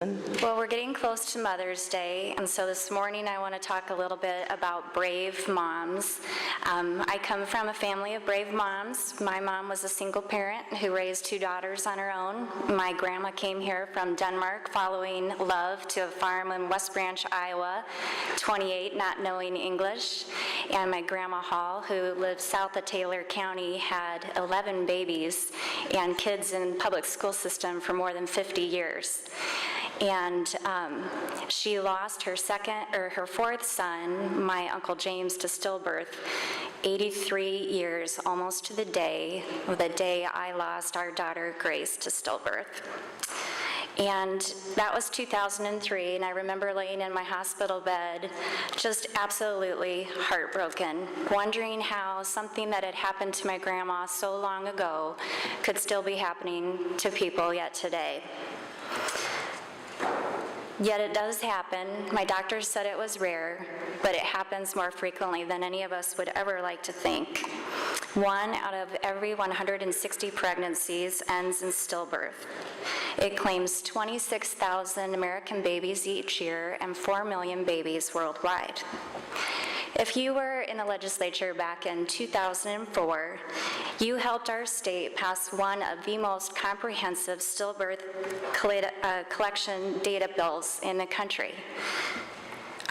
Well, we're getting close to Mother's Day, and so this morning I want to talk a little bit about brave moms. I come from a family of brave moms. My mom was a single parent who raised 2 daughters on her own. My grandma came here from Denmark following love to a farm in West Branch, Iowa, 28, not knowing English. And my grandma Hall, who lived south of Taylor County, had 11 babies and kids in the public school system for more than 50 years. And she lost her fourth son, my Uncle James, to stillbirth, 83 years, almost to the day I lost our daughter Grace to stillbirth. And that was 2003, and I remember laying in my hospital bed just absolutely heartbroken, wondering how something that had happened to my grandma so long ago could still be happening to people yet today. Yet it does happen. My doctors said it was rare, but it happens more frequently than any of us would ever like to think. 1 out of every 160 pregnancies ends in stillbirth. It claims 26,000 American babies each year and 4 million babies worldwide. If you were in the legislature back in 2004, you helped our state pass one of the most comprehensive stillbirth collection data bills in the country.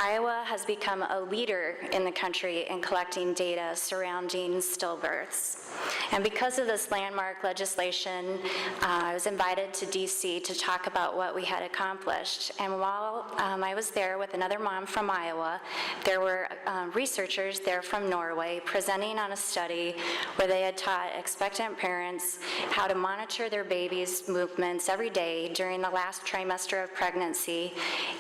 Iowa has become a leader in the country in collecting data surrounding stillbirths. And because of this landmark legislation, I was invited to DC to talk about what we had accomplished. And while I was there with another mom from Iowa, there were researchers there from Norway presenting on a study where they had taught expectant parents how to monitor their baby's movements every day during the last trimester of pregnancy.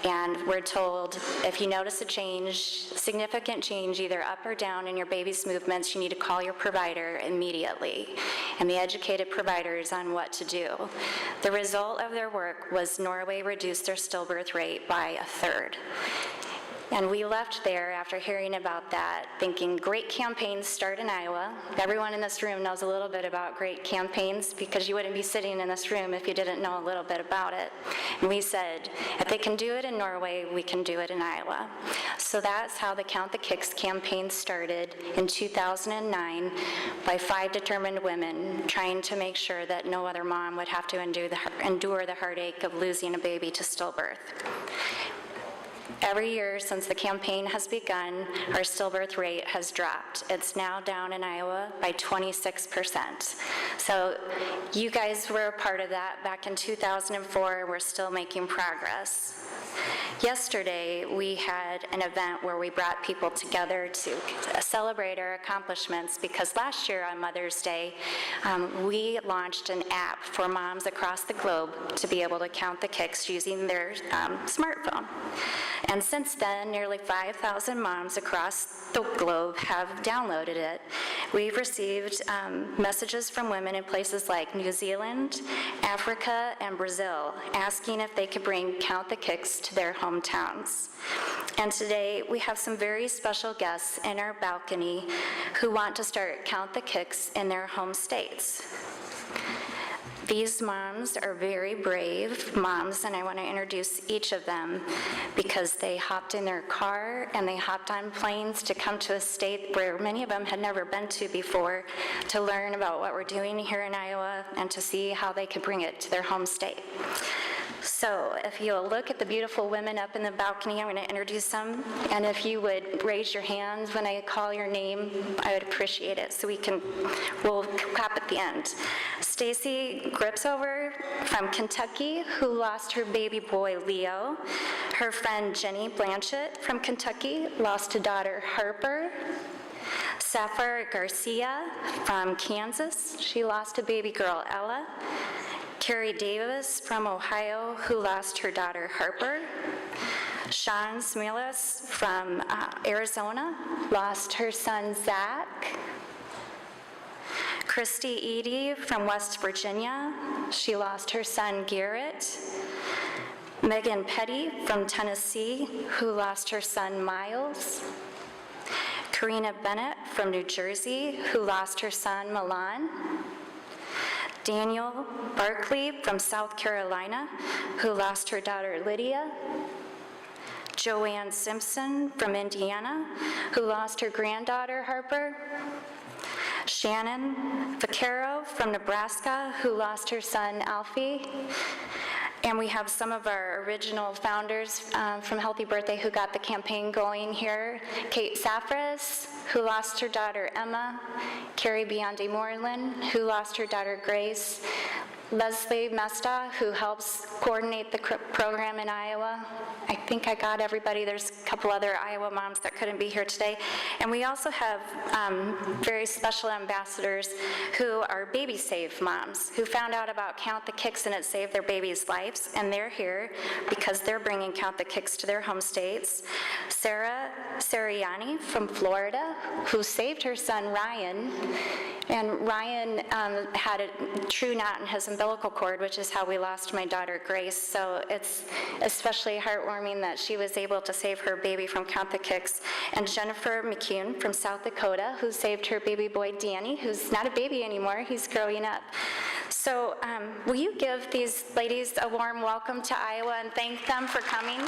And we're told if you notice a change, significant change, either up or down in your baby's movements, you need to call your provider immediately, and the educated providers on what to do. The result of their work was Norway reduced their stillbirth rate by 1/3. And we left there after hearing about that, thinking great campaigns start in Iowa. Everyone in this room knows a little bit about great campaigns because you wouldn't be sitting in this room if you didn't know a little bit about it. And we said, if they can do it in Norway, we can do it in Iowa. So that's how the Count the Kicks campaign started in 2009 by 5 determined women trying to make sure that no other mom would have to endure the heartache of losing a baby to stillbirth. Every year since the campaign has begun, our stillbirth rate has dropped. It's now down in Iowa by 26%. So you guys were a part of that back in 2004. We're still making progress. Yesterday, we had an event where we brought people together to celebrate our accomplishments because last year on Mother's Day, we launched an app for moms across the globe to be able to count the kicks using their smartphone. And since then, nearly 5,000 moms across the globe have downloaded it. We've received messages from women in places like New Zealand, Africa, and Brazil asking if they could bring Count the Kicks to their hometowns. And today, we have some very special guests in our balcony who want to start Count the Kicks in their home states. These moms are very brave moms, and I want to introduce each of them because they hopped in their car and they hopped on planes to come to a state where many of them had never been to before to learn about what we're doing here in Iowa and to see how they could bring it to their home state. So if you'll look at the beautiful women up in the balcony, I'm going to introduce them. And if you would raise your hands when I call your name, I would appreciate it. So we'll clap at the end. Stacy Gripsover from Kentucky, who lost her baby boy, Leo. Her friend Jenny Blanchett from Kentucky lost a daughter, Harper. Sapphire Garcia from Kansas, she lost a baby girl, Ella. Carrie Davis from Ohio, who lost her daughter, Harper. Sean Smilas from Arizona lost her son, Zach. Christy Edie from West Virginia, she lost her son, Garrett. Megan Petty from Tennessee, who lost her son, Miles. Karina Bennett from New Jersey, who lost her son, Milan. Daniel Barkley from South Carolina, who lost her daughter Lydia. Joanne Simpson from Indiana, who lost her granddaughter Harper. Shannon Vaccaro from Nebraska, who lost her son Alfie. And we have some of our original founders from Healthy Birthday who got the campaign going here. Kate Safras, who lost her daughter Emma. Carrie Biondi Moreland, who lost her daughter Grace. Leslie Mesta, who helps coordinate the program in Iowa. I think I got everybody. There's a couple other Iowa moms that couldn't be here today. And we also have very special ambassadors who are Baby Save moms, who found out about Count the Kicks and it saved their babies' lives, and they're here because they're bringing Count the Kicks to their home states. Sarah Sariani from Florida, who saved her son Ryan, and Ryan had a true knot in his umbilical cord, which is how we lost my daughter Grace. So it's especially heartwarming that she was able to save her baby from Count the Kicks. And Jennifer McCune from South Dakota, who saved her baby boy Danny, who's not a baby anymore, he's growing up. So will you give these ladies a warm welcome to Iowa and thank them for coming?